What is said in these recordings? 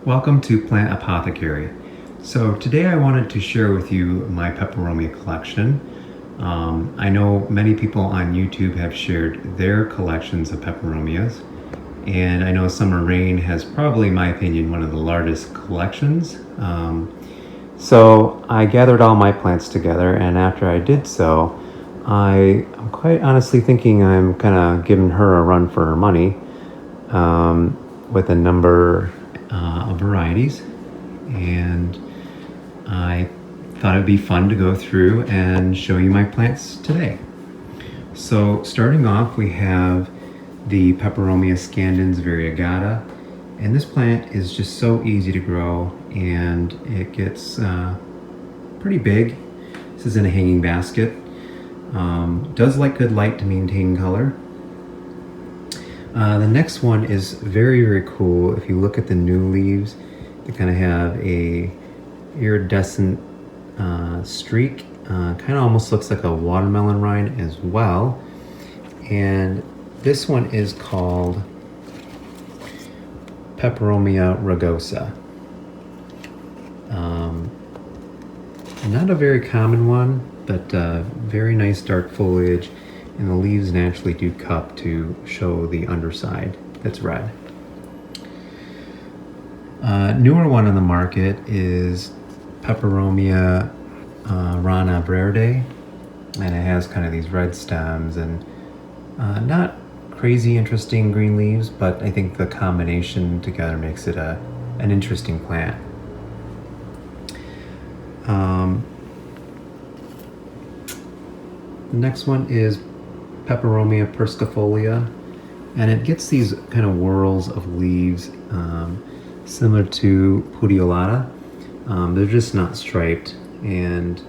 Welcome to Plant Apothecary. So today I wanted to share with you my Peperomia collection. I know many people on YouTube have shared their collections of Peperomias, and I know Summer Rain has probably, in my opinion, one of the largest collections. So I gathered all my plants together, and after I did so, I'm quite honestly thinking I'm kind of giving her a run for her money with a number of varieties, and I thought it'd be fun to go through and show you my plants today. So starting off, we have the Peperomia Scandens Variegata, and this plant is just so easy to grow, and it gets pretty big. This is in a hanging basket. Does like good light to maintain color. The next one is very, very cool. If you look at the new leaves, they kind of have a iridescent streak. Kind of almost looks like a watermelon rind as well. And this one is called Peperomia Rugosa. Not a very common one, but very nice dark foliage, and the leaves naturally do cup to show the underside that's red. Newer one on the market is Peperomia Rana Verde, and it has kind of these red stems and not crazy interesting green leaves, but I think the combination together makes it an interesting plant. The next one is Peperomia Verschaffeltii, and it gets these kind of whorls of leaves similar to pudiolata. They're just not striped, and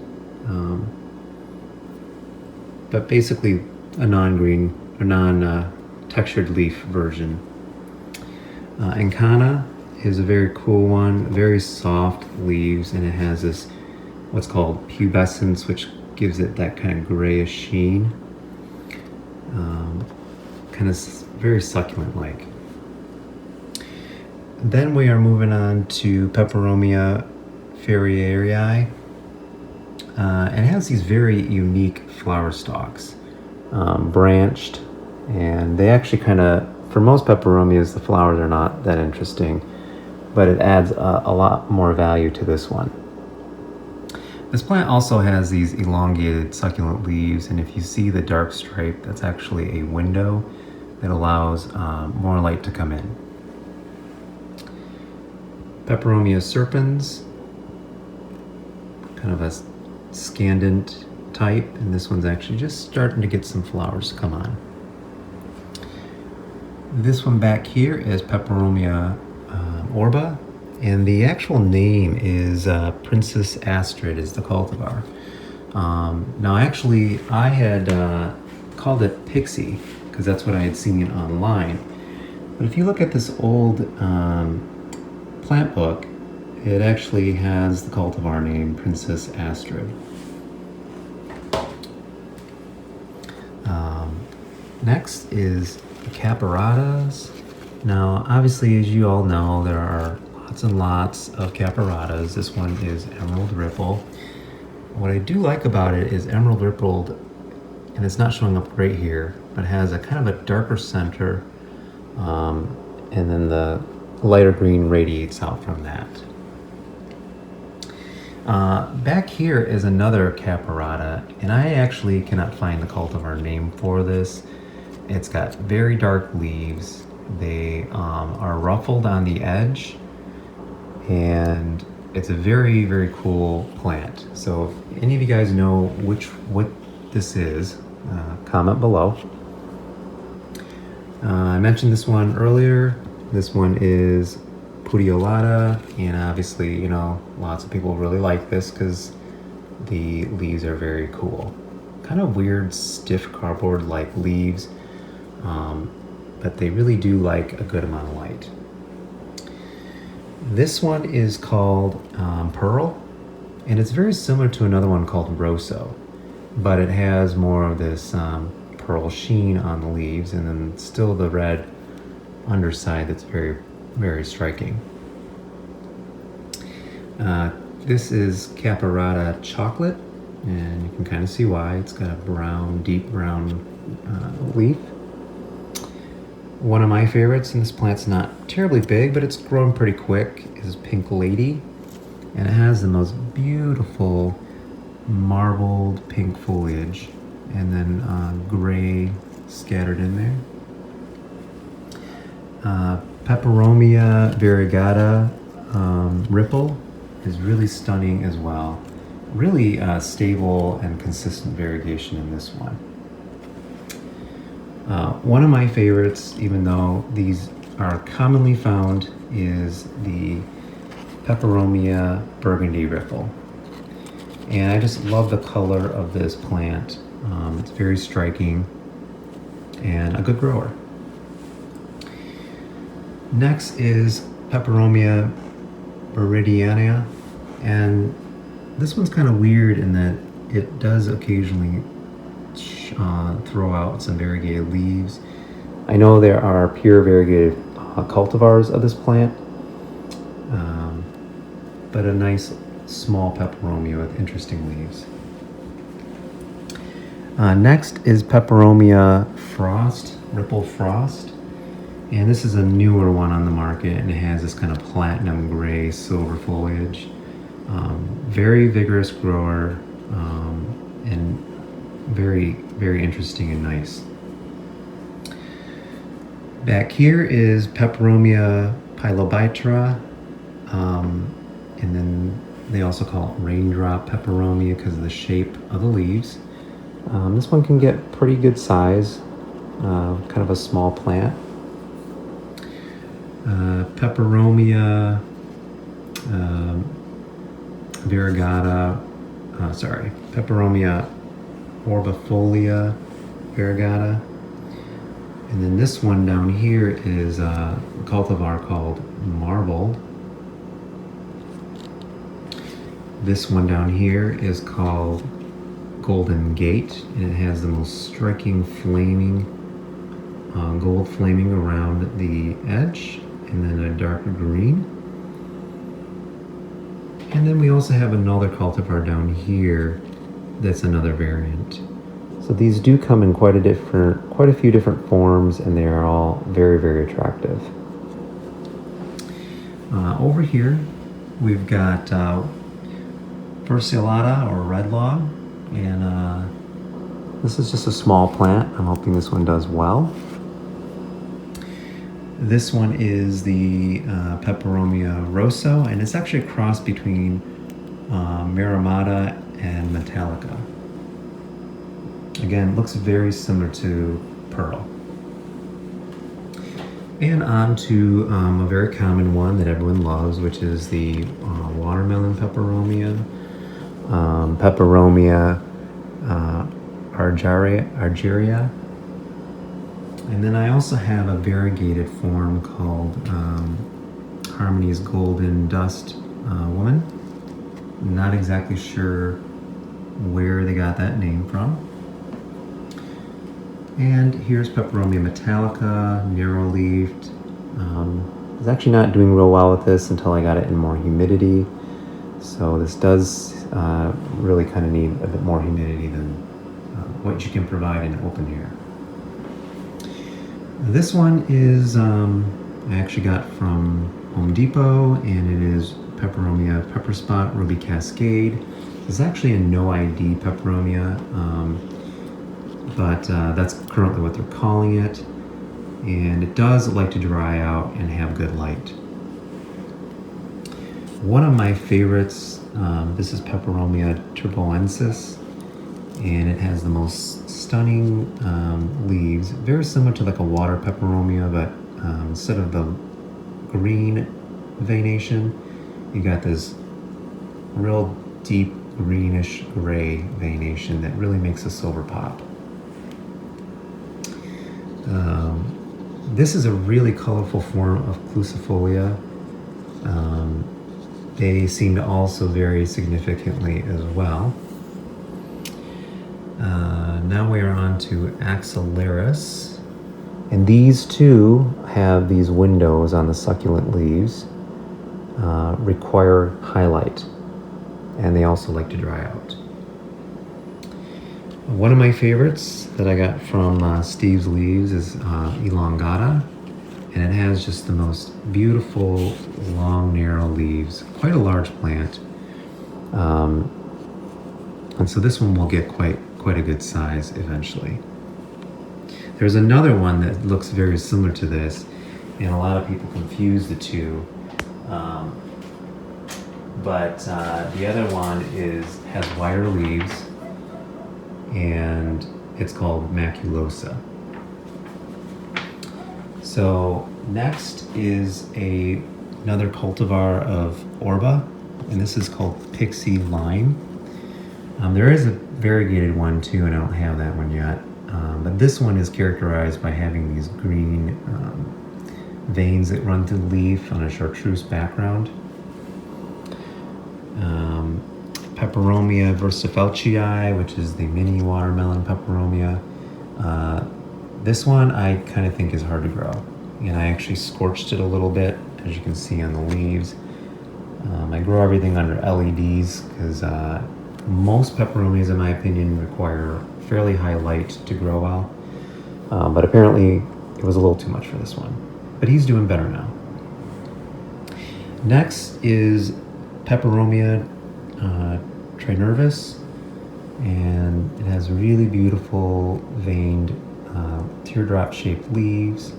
but basically a non-green or non-textured leaf version. Incana is a very cool one, very soft leaves, and it has this what's called pubescence, which gives it that kind of grayish sheen. Kind of very succulent-like. Then we are moving on to Peperomia ferreyrae. And it has these very unique flower stalks, branched, and they actually kind of, for most peperomias, the flowers are not that interesting, but it adds a lot more value to this one. This plant also has these elongated succulent leaves, and if you see the dark stripe, that's actually a window that allows more light to come in. Peperomia serpens, kind of a Scandent type, and this one's actually just starting to get some flowers to come on. This one back here is Peperomia orba, and the actual name is Princess Astrid is the cultivar. Now actually I had called it Pixie because that's what I had seen online, but if you look at this old plant book, it actually has the cultivar name Princess Astrid. Next is the caperatas. Now, obviously, as you all know, there are lots and lots of caperatas. This one is Emerald Ripple. What I do like about it is Emerald Ripple, and it's not showing up great here, but has a kind of a darker center, and then the lighter green radiates out from that. Back here is another caperata, and I actually cannot find the cultivar name for this. It's got very dark leaves. They are ruffled on the edge, and it's a very, very cool plant. So if any of you guys know what this is, comment below. I mentioned this one earlier. This one is pudiolata, and obviously, you know, lots of people really like this because the leaves are very cool. Kind of weird, stiff cardboard-like leaves, but they really do like a good amount of light. This one is called Pearl, and it's very similar to another one called Rosso, but it has more of this pearl sheen on the leaves, and then still the red underside that's very, very striking. This is caperata chocolate, and you can kind of see why. It's got a brown, deep brown leaf. One of my favorites, and this plant's not terribly big, but it's growing pretty quick, is Pink Lady. And it has the most beautiful marbled pink foliage, and then gray scattered in there. Peperomia Variegata Ripple is really stunning as well. Really stable and consistent variegation in this one. One of my favorites, even though these are commonly found, is the Peperomia Burgandy Ripple. And I just love the color of this plant. It's very striking and a good grower. Next is Peperomia meridiana, and this one's kind of weird in that it does occasionally throw out some variegated leaves. I know there are pure variegated cultivars of this plant, but a nice small peperomia with interesting leaves. Next is Peperomia Ripple Frost, and this is a newer one on the market, and it has this kind of platinum gray silver foliage. Very vigorous grower, and very, very interesting and nice. Back here is Peperomia pilobitra, and then they also call it Raindrop Peperomia because of the shape of the leaves. This one can get pretty good size, kind of a small plant. Peperomia Peperomia orbifolia Variegata. And then this one down here is a cultivar called Marbled. This one down here is called Golden Gate, and it has the most striking flaming, gold flaming around the edge, and then a darker green. And then we also have another cultivar down here that's another variant. So these do come in quite a few different forms, and they are all very, very attractive. Over here we've got Verschaffeltii or red log, and this is just a small plant. I'm hoping this one does well. This one is the Peperomia Rugosa, and it's actually a cross between Merimata and metallica. Again, looks very similar to Pearl. And on to a very common one that everyone loves, which is the watermelon peperomia, Peperomia argyria. And then I also have a variegated form called Harmony's Golden Dust Woman. Not exactly sure where they got that name from. And here's Peperomia metallica, narrow-leafed. I was actually not doing real well with this until I got it in more humidity. So this does really kind of need a bit more humidity than what you can provide in open air. This one is I actually got from Home Depot, and it is Peperomia Pepper Spot Ruby Cascade. It's actually a no ID peperomia, but that's currently what they're calling it, and it does like to dry out and have good light. One of my favorites, this is Peperomia turboensis, and it has the most stunning leaves, very similar to like a water peperomia, but instead of the green veination, you got this real deep greenish gray veination that really makes a silver pop. This is a really colorful form of Obtusifolia. They seem to also vary significantly as well. Now we are on to Axillaris, and these too have these windows on the succulent leaves. require highlight, and they also like to dry out. One of my favorites that I got from Steve's Leaves is elongata, and it has just the most beautiful long narrow leaves, quite a large plant, and so this one will get quite a good size eventually. There's another one that looks very similar to this, and a lot of people confuse the two. But the other one has wider leaves, and it's called maculosa. So next is another cultivar of orba, and this is called Pixie Lime. There is a variegated one too, and I don't have that one yet. But this one is characterized by having these green veins that run through the leaf on a chartreuse background. Peperomia verschaffeltii, which is the mini watermelon peperomia. This one I kind of think is hard to grow, and I actually scorched it a little bit, as you can see on the leaves. I grow everything under LEDs because most peperomias, in my opinion, require fairly high light to grow well, but apparently it was a little too much for this one. But he's doing better now. Next is Peperomia trinervula, and it has really beautiful veined teardrop-shaped leaves.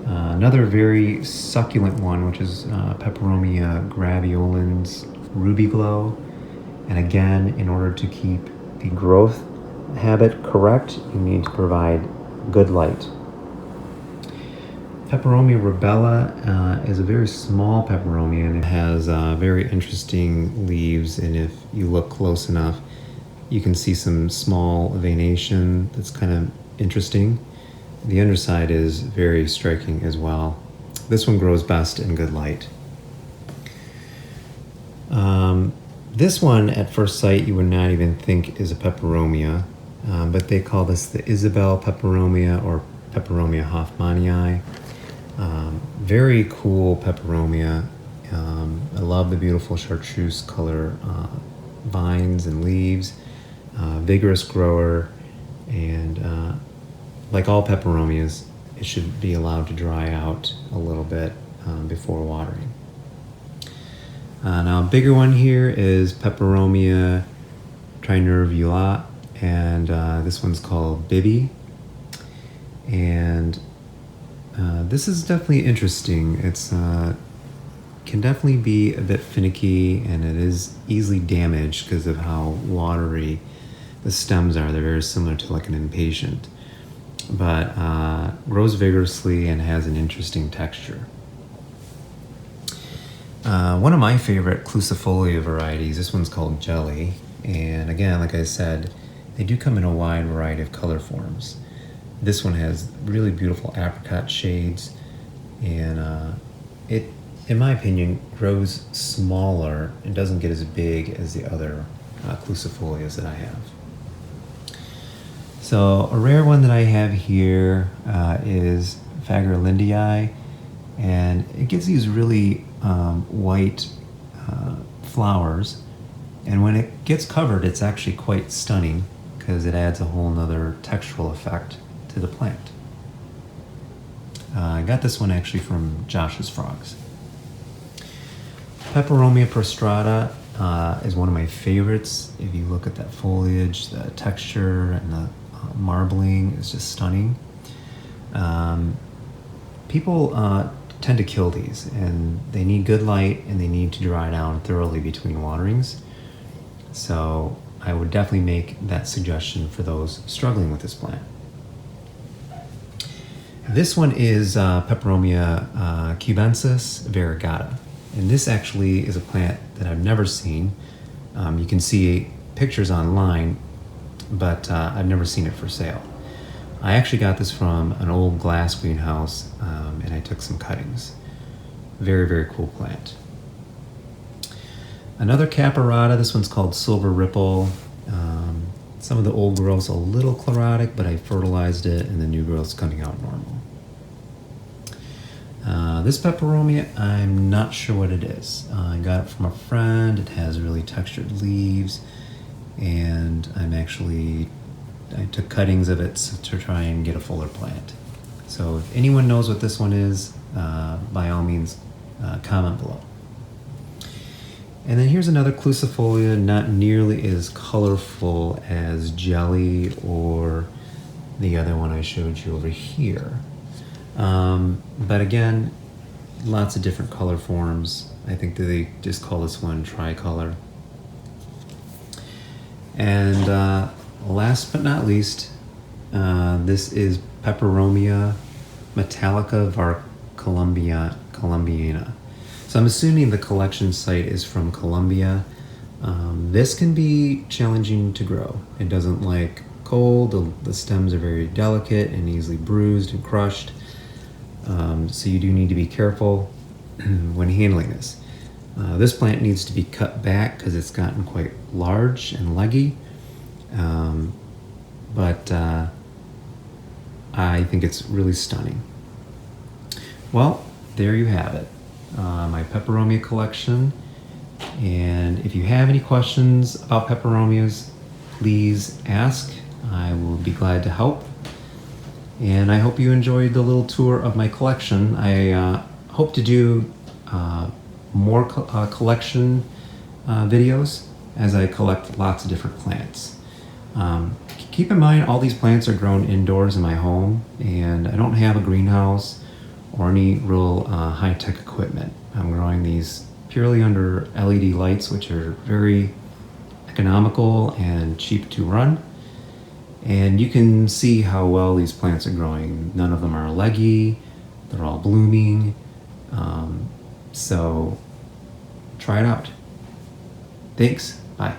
Another very succulent one, which is Peperomia graveolens ruby glow. And again, in order to keep the growth habit correct, you need to provide good light. Peperomia rubella is a very small peperomia, and it has very interesting leaves, and if you look close enough, you can see some small veination that's kind of interesting. The underside is very striking as well. This one grows best in good light. This one, at first sight, you would not even think is a peperomia, but they call this the Isabel peperomia or Peperomia hoffmanii. Very cool peperomia. I love the beautiful chartreuse color vines and leaves. Vigorous grower, and like all peperomias, it should be allowed to dry out a little bit before watering. Now a bigger one here is Peperomia trinervula, and this one's called Bibi. And this is definitely interesting. It's can definitely be a bit finicky, and it is easily damaged because of how watery the stems are. They're very similar to like an impatient, but grows vigorously and has an interesting texture. One of my favorite Obtusifolia varieties, this one's called Jelly, and again, like I said, they do come in a wide variety of color forms. This one has really beautiful apricot shades, and it, in my opinion, grows smaller and doesn't get as big as the other Obtusifolias that I have. So a rare one that I have here is Fagerlindii, and it gives these really white flowers, and when it gets covered, it's actually quite stunning because it adds a whole nother textural effect to the plant. I got this one actually from Josh's Frogs. Peperomia prostrata is one of my favorites. If you look at that foliage, the texture and the marbling is just stunning. People tend to kill these, and they need good light and they need to dry down thoroughly between waterings. So I would definitely make that suggestion for those struggling with this plant. This one is Peperomia cubensis Variegata, and this actually is a plant that I've never seen. You can see pictures online, but I've never seen it for sale. I actually got this from an old glass greenhouse, and I took some cuttings. Very, very cool plant. Another caperata, this one's called Silver Ripple. Some of the old growth's a little chlorotic, but I fertilized it and the new growth's coming out normal. This peperomia, I'm not sure what it is. I got it from a friend. It has really textured leaves, and I took cuttings of it to try and get a fuller plant. So if anyone knows what this one is, by all means, comment below. And then here's another Obtusifolia, not nearly as colorful as Jelly or the other one I showed you over here. But again, lots of different color forms. I think that they just call this one tricolor. And last but not least, this is Peperomia metallica columbiana. So I'm assuming the collection site is from Colombia. This can be challenging to grow. It doesn't like cold. The stems are very delicate and easily bruised and crushed. So you do need to be careful when handling this. This plant needs to be cut back because it's gotten quite large and leggy. But I think it's really stunning. Well, there you have it. My Peperomia collection. And if you have any questions about peperomias, please ask. I will be glad to help. And I hope you enjoyed the little tour of my collection. I hope to do more collection videos as I collect lots of different plants. Keep in mind, all these plants are grown indoors in my home, and I don't have a greenhouse or any real high-tech equipment. I'm growing these purely under LED lights, which are very economical and cheap to run. And you can see how well these plants are growing. None of them are leggy, they're all blooming. So try it out. Thanks, bye.